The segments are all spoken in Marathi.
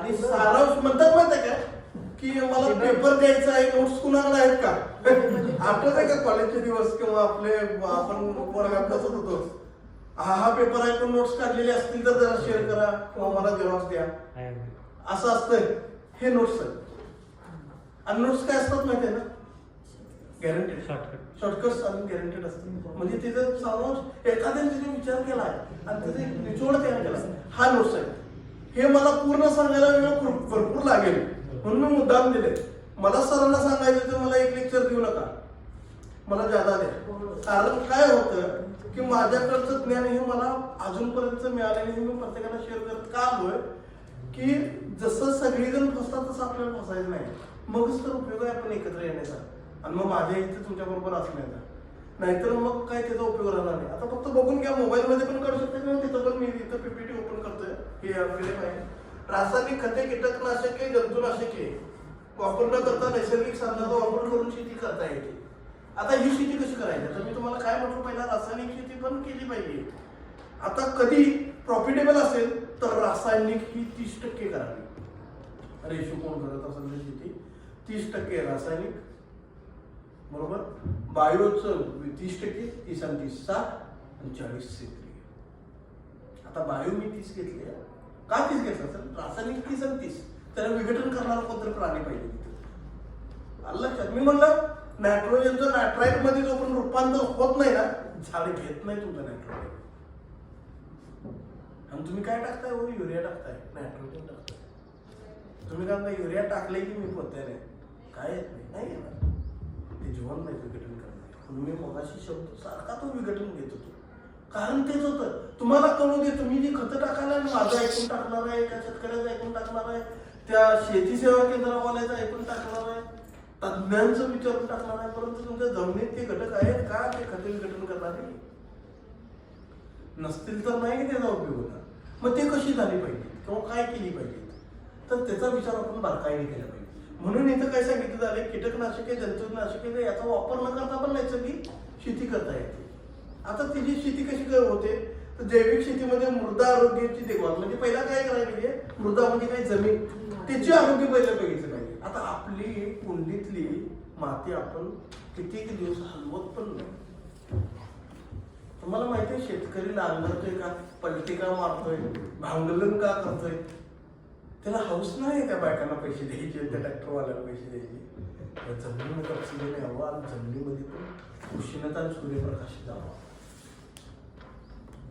आणि सारांश म्हणतात माहिती आहे काय की मला पेपर द्यायचा आहे, नोट्स कुणाकडे आहेत का? आठवत आहे का कॉलेजचे दिवस किंवा आपले आपण वर्गात बसत होतो, हा पेपर आहे पण नोट्स काढलेले असतील तर जरा शेअर करा किंवा मला जेव्हा द्या, असं असतंय. हे नोट्स आहेत. आणि नोट्स काय असतात माहिती आहे ना, गॅरंटेड शॉर्टकट्स आणि गॅरंटेड असतात. म्हणजे तिथं सारांश एखाद्याने तिथे विचार केला आहे आणि तिथे निचोड तयार केला, हा नोट्स आहे. हे मला पूर्ण सांगायला वेळ भरपूर लागेल म्हणून मी मुद्दाम दिले. मला सरांना सांगायचं तर मला एक लेक्चर देऊ नका, मला जादा द्या. कारण काय होतं की माझ्याकडचं ज्ञान हे मला अजूनपर्यंत मिळालेलं हे मी प्रत्येकाला शेअर करत का आलोय की जसं सगळीजण फसतात तसं आपल्याला फसायचं नाही. मगच तर उपयोग आहे आपण एकत्र येण्याचा आणि मग माझ्या इथे तुमच्या बरोबर असण्याचा. नाहीतर मग काय त्याचा उपयोग राहणार नाही. आता फक्त बघून घ्या, मोबाईल मध्ये पण करू शकता किंवा तिथं पण मी इथं पीपीटी ओपन करतोय. हे फिल्म आहे, रासायनिक खते, कीटकनाशके, जंतुनाशके वापर न करता नैसर्गिक साधनाचा वापर करून शेती करता येते. आता ही शेती कशी करायची, तर मी तुम्हाला काय म्हटलं, पहिला रासायनिक शेती पण केली पाहिजे. आता कधी प्रॉफिटेबल असेल तर रासायनिक ही 30% करावी. रेशो कोण करत असेल तर शेती 30% रासायनिक, बरोबर. बायोचं 30%, 30 आणि 30 60 आणि 40 सेंद्रिय. आता बायो मी 30 घेतली, का 30 घेतला तर रासायनिक 30 आणि 30, त्याला विघटन करणारा कोणतरी प्राणी पाहिजे तिथे. लक्षात. मी म्हणलं नायट्रोजनचं नायट्राईट मध्ये जो पण रूपांतर होत नाही ना, झाड घेत नाही तुमचं नायट्रोजन. आणि तुम्ही काय टाकताय, हो युरिया टाकताय, नायट्रोजन टाकताय. तुम्ही काय युरिया टाकले की मी पोहताय नाही, काय येत नाही येणार, ते जीवन नाही विघटन करणार. म्हणून मी मगाशी शब्द सारखा तो विघटन घेत होतो, कारण तेच होतं. तुम्हाला कळू दे, तुम्ही जी खतं टाकायला माझं ऐकून टाकणार आहे, एका शेतकऱ्याचं ऐकून टाकणार आहे, त्या शेती सेवा केंद्रावाल्याचं ऐकून टाकणार आहे, तज्ञांचं विचारून टाकणार आहे, परंतु तुमच्या जमिनीत ते घटक आहेत का ते खते विघटन करणारे नसतील तर नाही त्याचा उपयोग होता. मग ते कशी झाली पाहिजे किंवा काय केली पाहिजे, तर त्याचा विचार आपण बारकाईने केला पाहिजे. म्हणून इथं काय सांगितलं झाले, कीटकनाशके, जंतुनाशके याचा वापर न करता पण नैसर्गिक शेती करता येते. आता तिची शेती कशी काय होते, तर जैविक शेतीमध्ये मृदा आरोग्याची देखभाल, म्हणजे पहिला काय करायला पाहिजे, मृदा म्हणजे काय जमीन, त्याचे आरोग्य पहिलं बघितलं पाहिजे. आता आपली कुंडीतली माती आपण कित्येक दिवस हलवत पण नाही. तुम्हाला माहिती आहे शेतकरी नांगरतोय का, पलटी का मारतोय, भांगलन का करतोय, त्याला हौस नाही त्या बायकांना पैसे द्यायचे, त्या ट्रॅक्टरवाल्याला पैसे द्यायचे. जमिनीमध्ये ऑक्सिजन यावं आणि जमिनीमध्ये पण उष्णता आणि सूर्यप्रकाश जावा.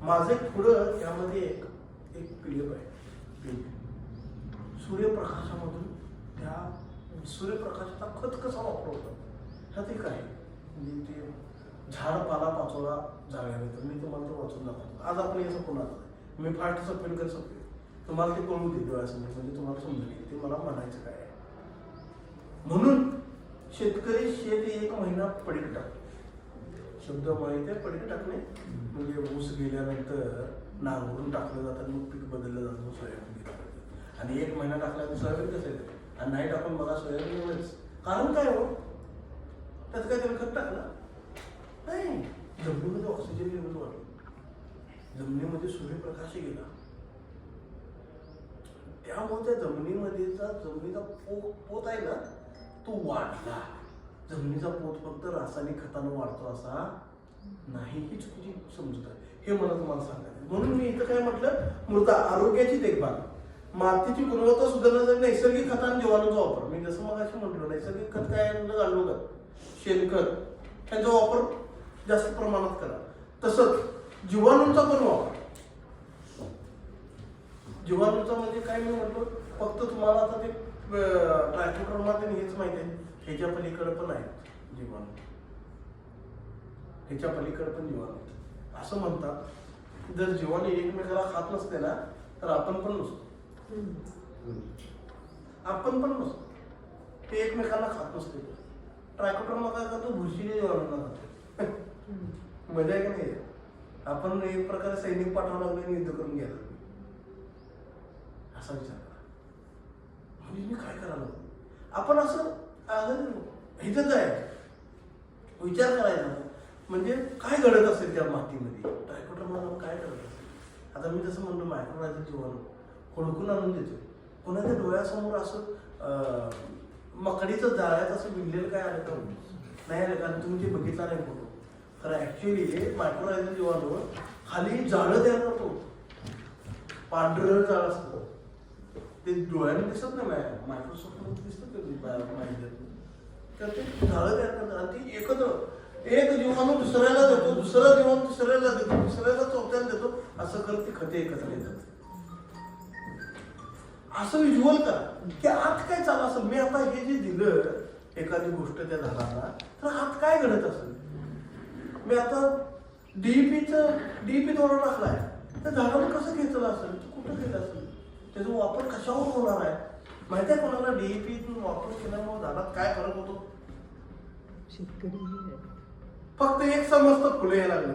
माझं पुढं त्यामध्ये एक पिलप आहे. सूर्यप्रकाशामधून त्या सूर्यप्रकाशाचा खत कसा वापरवतात ह्यात एक आहे. म्हणजे ते झाड पाला पाचोळा जाळ्याने, तर मी तुम्हाला तो वाचून दाखवतो. आज आपण याचं कोणाचं मी फाट सपेल कर सपेल तुम्हाला ते कळू दे डोळ्यासमोर, म्हणजे तुम्हाला समजेल ते मला म्हणायचं काय आहे. म्हणून शेतकरी शेत 1 महिना पडीक टाकतो. शब्द माहिती आहे, पडीक टाकणे म्हणजे ऊस गेल्यानंतर नांगरून टाकलं जातं, मग पीक बदललं जातं, सोयाबीन घेतलं जातं. आणि 1 महिना टाकल्यानंतर सोयाबीन कसं येतं, आणि नाही टाकून बघा सोयाबीन एवढंच. कारण काय हो, त्यात काय त्याला खत टाकलं नाही, जमिनीमध्ये ऑक्सिजन लेवल वाढलं, जमिनीमध्ये सूर्यप्रकाश गेला, त्यामुळे त्या जमिनीचा पोत आहे ना तो वाढला. जमिनीचा पोत फक्त रासायनिक खतानं वाढतो असा नाही, ही चुकीची समजूत आहे. हे मला तुम्हाला सांगायचं. म्हणून मी इथं काय म्हटलं, मृदा आरोग्याची देखभाल, मातीची गुणवत्ता सुधारण्यासाठी नैसर्गिक खत आणि जीवाणूचा वापर. मी जसं मगाशी म्हटलं, नैसर्गिक खत काय घालू का, शेणखत, त्यांचा वापर जास्त प्रमाणात करा. तसंच जीवाणूंचा पण वापर. जीवाणूचा म्हणजे काय मी म्हटलं, फक्त तुम्हाला आता ते ट्रायकोडर्मा हेच माहिती आहे, ह्याच्या पलीकडे पण आहे जीवाणू, ह्याच्या पलीकडे पण जीवाणू. असं म्हणतात जर जीवाणू एकमेकाला खात नसते ना तर आपण पण नसतो, ते एकमेकांना खात नसते. ट्रायकोडर्मा काय करतो, बुरशीने जीवाणूंना खातो. मजा आहे का नाही. आपण एक प्रकारे सैनिक पाठवावं लागले, युद्ध करून घ्यायला, असा विचार करा. म्हणजे मी काय करायला आपण असं ह्याच्यात आहे विचार करायचा, म्हणजे काय घडत असेल त्या मातीमध्ये, ट्रायकोडर्मा काय घडत असेल. आता मी जसं म्हणतो मायक्रोरायझल जीवाणू हुडकून आणून देतोय, कोणाच्या डोळ्यासमोर असं मकडीचं जाळ्यात असं विणलेलं काय आलं का नाही आलं कारण तुम्ही ते बघितला नाही फोटो. तर ऍक्च्युली मायक्रोरायझल जीवाणू खाली जाळं तयार करतो, पांढरं जाळ असतं ते डोळ्याने दिसत नाही. मायक्रोसॉफ्ट दिसतं माहिती तर ते जाळं तयार करतात आणि ती एक जीवाणू दुसऱ्याला देतो, दुसरा जीवाणू तिसऱ्याला देतो, तिसऱ्याला चौथ्याला देतो, असं करत ती खते एकत्र येतात. असं विज्युअल करा की आत काय चालू असेल. मी आता हे जे दिलं एखादी गोष्ट त्या झाडाला तर आत काय घडत असेल. मी आता डीईपी थोडा टाकलाय त्या झाडाला कसं घेतलं असेल, कुठं घेतलं असेल, त्याचा वापर कशावर होणार आहे माहिती आहे कोणाला. डीईपीतून वापर केल्यामुळे झाडात काय फरक होतो. शेतकरी फक्त एक समजतं फुले यायला लागले,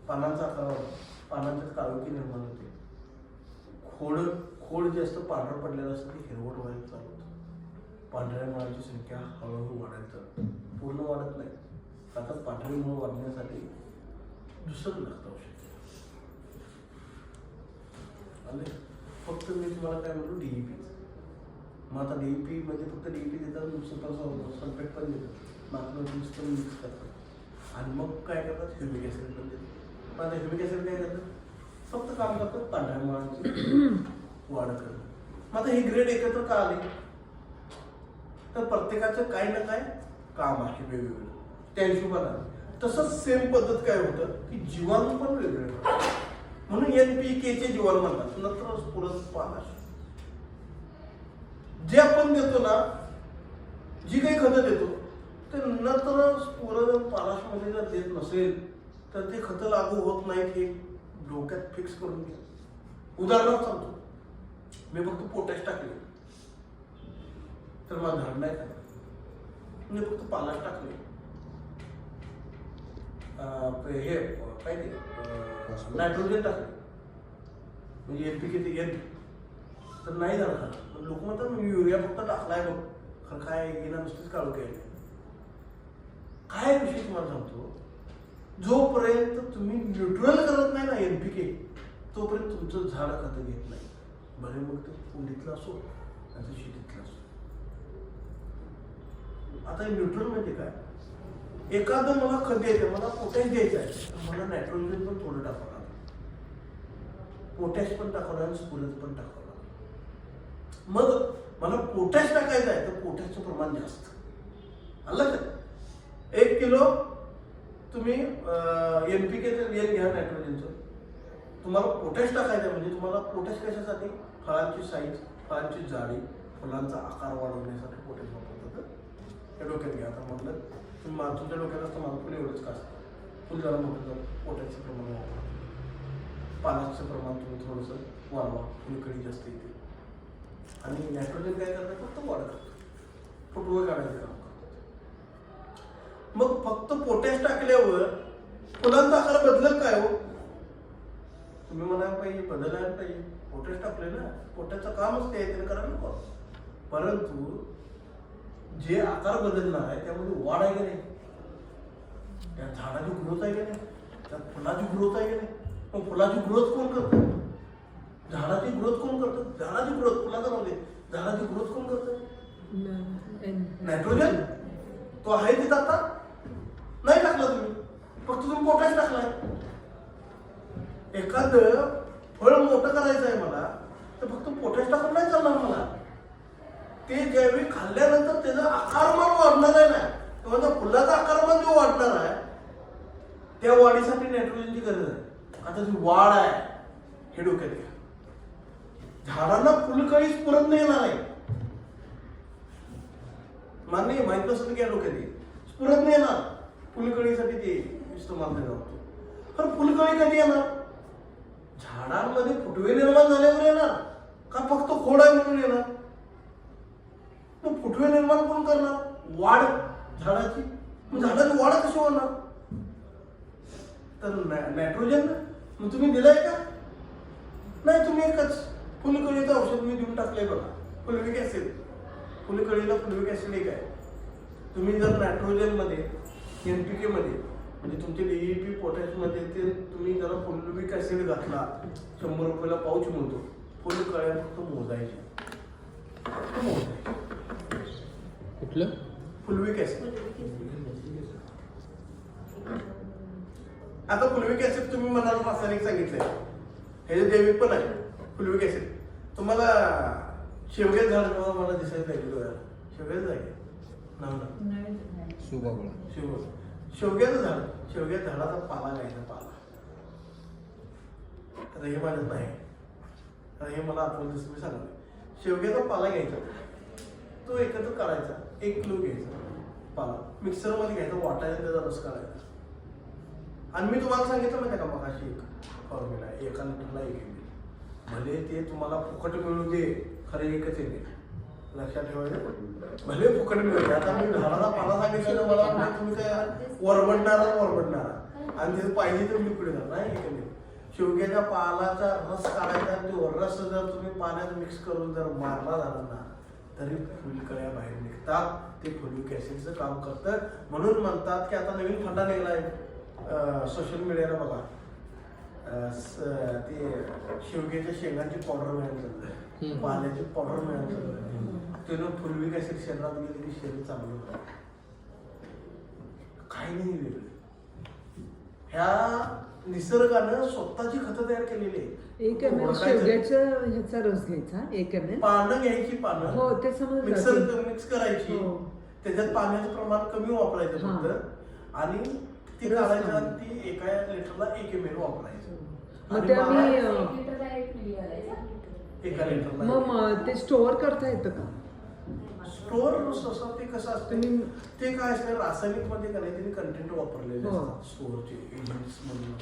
पानांचा आकार, पानांच्यात काळोखी निर्माण होते, खोड जे असतं पांढरं पडलेलं असतं ते हिरवट व्हायला चालू होतं, पांढऱ्या मुळांची संख्या हळूहळू वाढायला चालते, पूर्ण वाढत नाही. आता पांढरी मुळ वाढण्यासाठी दुसरं लागतं औषध. आले फक्त मी तुम्हाला काय म्हणतो डीईपी. मग आता डीईपी मध्ये फक्त डीईपी देतात, सल्फेट पण देतात, मायक्रोन्यूट्रिएंट्स पण मिक्स करतात आणि मग काय करतात ह्युमिक ऍसिड पण देतात. मग आता ह्युमिक ऍसिड काय करतात, फक्त काम करतात पांढऱ्या मुळांची वाढ करणं. मग आता हे ग्रेड एकत्र का आले तर प्रत्येकाचं काही ना काय काम आहे वेगवेगळं त्या हिशोबाने. तसंच सेम पद्धत काय होतं की जीवाणू पण वेगळे म्हणून NPK चे जीवाणू म्हणतात, नत्र स्फुरद पालाश. जे आपण देतो ना, जी काही खतं देतो ते नत्र स्फुरद पालाश मध्ये जर देत नसेल तर ते खतं लागू होत नाहीत. हे डोक्यात फिक्स करून घ्या. उदाहरणार्थ सांगतो, मी फक्त पोटॅश टाकले तर मला झाड नाही खाणार. मी फक्त पालाश टाकले हे काय ते नायट्रोजन टाकले म्हणजे NPK ते N तर नाही जाणार. लोक म्हणतात मी युरिया फक्त टाकलाय बघ, खरं काय गेला नुसतीच काळू केली. काय विषय तुम्हाला सांगतो, जोपर्यंत तुम्ही न्यूट्रल करत नाही ना NPK तोपर्यंत तुमचं झाड खतं घेत नाही. बरे मग ते कुंडीतलं असो आणि शेतीतलं असो. आता न्यूट्रल म्हणजे काय, एखादं मला खत द्यायचं, मला पोटॅश द्यायचं आहे तर मला नायट्रोजन पण थोडं टाकावं लागेल, पोटॅश पण टाकावं लागेल, स्फुरद पण टाकावं लागेल. मग मला पोटॅश टाकायचं आहे तर पोटॅशचं प्रमाण जास्त आलं का. 1 किलो तुम्ही NPK N घ्या नायट्रोजनचं, तुम्हाला पोटॅश टाकायचं म्हणजे तुम्हाला पोटॅश कशासाठी, फळांची साईज, फळांची जाडी, फुलांचा आकार वाढवण्यासाठी पोटॅश वापरतात. हे डोक्यात घ्या. आता म्हटलं तुम्ही तुमच्या डोक्यात असतं माझं फुल एवढंच का असतं, फुल जरा मोठं जर पोटॅशचं प्रमाण वापरा, पालाशचं प्रमाण तुम्ही थोडंसं वाढवा, फुलकडी जास्त येते. आणि नायट्रोजन काय करतात, फक्त वाढ करतात, फुटवे काढायचं काम करतात. मग फक्त पोटॅश टाकल्यावर फुलांचा आकार बदलेल काय हो, तुम्ही म्हणायला पाहिजे बदलायला पाहिजे. पोटॅश टाकले ना, पोटॅशचं कामच ते त्याने करायला नको. परंतु जे आकार बदलणार आहे त्यामध्ये वाढ आहे की नाही, त्या झाडाची ग्रोथ आहे की नाही, त्या फुलाची ग्रोथ आहे की नाही. मग फुलाची ग्रोथ कोण करतं, झाडाची ग्रोथ कोण करतं, झाडाची ग्रोथ फुलाचा नव्हते, झाडाची ग्रोथ कोण करतं, नायट्रोजन. तो आहे तिथं आता नाही टाकला तुम्ही, फक्त तुम्ही पोटॅश टाकलाय. एखादं फळ मोठं करायचं आहे मला तर फक्त पोटॅश टाकून नाही चालणार मला. ते ज्यावेळी खाल्ल्यानंतर त्याचा आकारमान वाढणार आहे ना, किंवा त्या फुलाचा आकारमान जो वाढणार आहे त्या वाढीसाठी नायट्रोजनची गरज आहे. आता जी वाढ आहे हे डोक्यात घ्या. झाडांना फुलकळी स्फुरद नाही येणार आहे, मान्य माहित नसेल की या डोक्यात स्फुरद नाही येणार, फुलकळीसाठी ते इस्तेमाल केला जातो. पण फुलकळी कधी येणार, झाडांमध्ये फुटवे निर्माण झाल्यावर येणार का फक्त खोड आहे म्हणून येणार. मग फुटवे निर्माण कोण करणार, वाढ झाडाची. मग झाडाची वाढ कशी होणार, तर नायट्रोजन. मग तुम्ही दिलाय का नाही, तुम्ही एकच फुलकळीचं औषध मी देऊन टाकलंय बघा, फुलविक ऍसिड. फुलकळीला फुलविक ऍसिड एक आहे. तुम्ही जर नायट्रोजन मध्ये NPK मध्ये म्हणजे तुमचे DEP पोटॅश मध्ये ते तुम्ही जरा फुलविक ऍसिड घातला, 100 रुपयाला पाऊच मिळतो, फुलकळ्या फक्त मोजायचे. कुठलं? फुलविक ऍसिड. आता फुलविक ऍसिड तुम्ही म्हणाल रासायनिक सांगितलंय, हे जे जैविक पण आहे फुलविक ऍसिड. तुम्हाला शेवग्याचं झाड केव्हा मला दिसायचं नाही डोळ्याला? शेवग्याचं आहे शेवग्याचं झाड, शेवग्या झाडाचा पाला घ्यायचा, पाला. आता हे माझ्यात नाही, आता हे मला आठवण दिसतं मी सांगतो. शेवग्याचा पाला घ्यायचा, तो एकत्र काढायचा, 1 किलो घ्यायचा पाला, मिक्सरमध्ये घ्यायचा, वाटायचा, त्याचा रस काढायचा. आणि मी तुम्हाला सांगितलं माहिती का मग अशी एक फॉर्म्युला आहे, 1 लिटरला 1 ml. भले ते तुम्हाला फुकट मिळू दे, खरे एकच येते, लक्षात ठेवायचं. भले फुकट मिळू दे. आता मी झाडाला पाला सांगितलं, मला वाटलं तुम्ही काय वरबडणारा आणि तिथे पाहिजे तर लिक्विड नाही हे. शेवग्याच्या पालाचा रस काढायचा, तो रस जर तुम्ही पाण्यात मिक्स करून जर मारला झाला ना तरी फुलकळ्या बाहेर निघतात. ते फुलविक ऍसिडचं काम करतं. म्हणून म्हणतात की आता नवीन फंडा निघालाय सोशल मीडियाला बघा, ते शेवग्याच्या शेंगांची पावडर मिळायला, पाण्याची पावडर मिळायला, त्यानं फुलविक ऍसिड शरीरात गेले की शरीर चांगलं होतं. काही नाही वेगळं. ह्या निसर्गानं स्वतःची खतं तयार केलेली आहे. 1 ml शेवग्याच्या ह्याचा रस घ्यायचा, 1 ml पानं घ्यायची, पानं हो ते समजलं, मिक्स करायची, त्याच्यात पाण्याचं प्रमाण कमी वापरायचं फक्त, आणि ती काढायचं आणि ती 1 लिटरला 1 ml वापरायचं. मग ते आम्ही 1 लिटरला मग ते स्टोअर करता येतं का? स्टोअर ते कसं असतं, ते काय असतं रासायनिक मध्ये का नाही त्यांनी कंटेंट वापरलेले असतात स्टोअरचे एजंट्स म्हणून.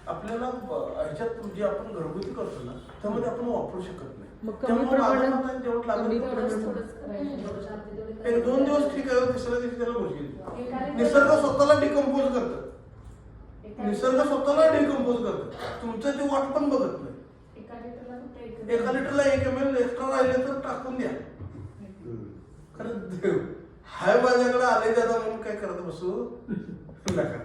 आपल्याला ह्याच्यात जे आपण घरगुती करतो ना त्यामध्ये आपण वापरू शकत नाही. मग कमी प्रमाणात, जेवढं लागतं 1-2 दिवस ठीक आहे, तिसऱ्या दिवशी त्याला गोष्टी. निसर्ग स्वतःला डिकम्पोज करतं, निसर्ग स्वतःला डिकम्पोज करतं, तुमचं ते वाट पण बघत नाही. 1 लिटरला 1 ml एक्स्ट्रा राहिले तर टाकून द्या. हाय माझ्याकडे आले दादा म्हणून काय करत बसू नका,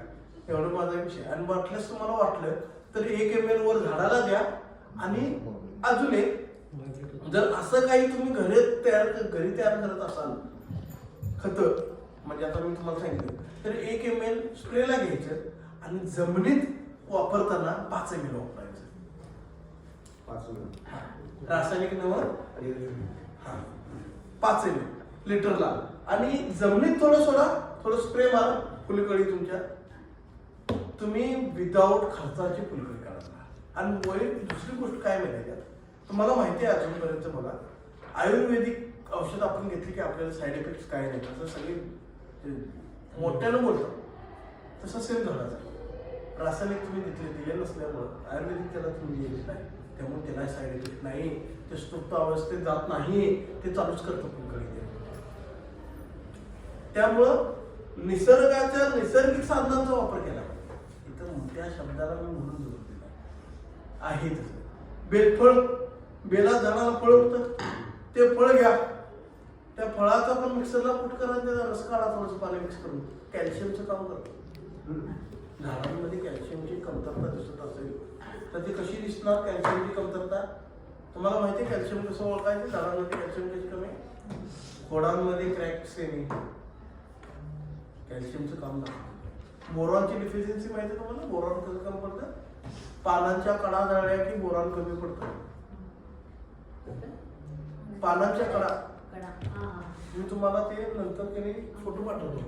एवढं माझा विषय. आणि वाटल्यास तुम्हाला वाटलं तर 1 ml वर झाडाला द्या. आणि अजून एक, जर असं काही तुम्ही घरी तयार करत असाल खत, म्हणजे आता मी तुम्हाला सांगितलं, तर 1 ml स्प्रेला घ्यायचं आणि जमिनीत वापरताना 5 ml वापरायचं. रासायनिक नव्हे, 5 ml लिटरला. आणि जमिनीत थोडं स्प्रे मारा, फुलकळी तुमच्या, तुम्ही विदाऊट खर्चाची फुलकळी काढा. आणि दुसरी गोष्ट काय माहिती आहे, तुम्हाला माहिती आहे अजूनपर्यंत बघा, आयुर्वेदिक औषध आपण घेतली की आपल्याला साईड इफेक्ट काय नाही, असं सगळे मोठ्यानं बोलतात, तसं सेम झाडाचं. रासायनिक तुम्ही दिले नसल्यामुळं आयुर्वेदिक त्याला तुम्ही दिलेलं नाही, त्यामुळे त्याला साईड इफेक्ट नाही, ते सुप्त अवस्थेत जात नाही, ते चालूच करतं फुलकळी. त्यामुळं निसर्गाच्या नैसर्गिक साधनांचा वापर केला. इथं मोठ्या शब्दाला मी म्हणून जोर दिला आहे. तसं बेलफळ, बेला झाडाला फळ होतं, ते फळ घ्या, त्या फळाचा पण मिक्सरला कुट करा, त्याचा रस काढा, थोडंसं पाणी मिक्स करून, कॅल्शियमचं काम करतं. झाडांमध्ये कॅल्शियमची कमतरता दिसत असेल तर ती कशी दिसणार? कॅल्शियमची कमतरता तुम्हाला माहिती आहे, कॅल्शियम कसं ओळखायचं? झाडांमध्ये कॅल्शियम कशी कमी, खोडांमध्ये क्रॅक्स येणे, कॅल्शियमचं काम लागतं. बोरॉनची डिफिशियन्सी माहिती आहे तुम्हाला? बोरॉन कसं कमी पडतं? पानांच्या कडा जळल्या की बोरॉन कमी पडतं. पानांच्या कडा, मी तुम्हाला ते नंतर फोटो पाठवतो.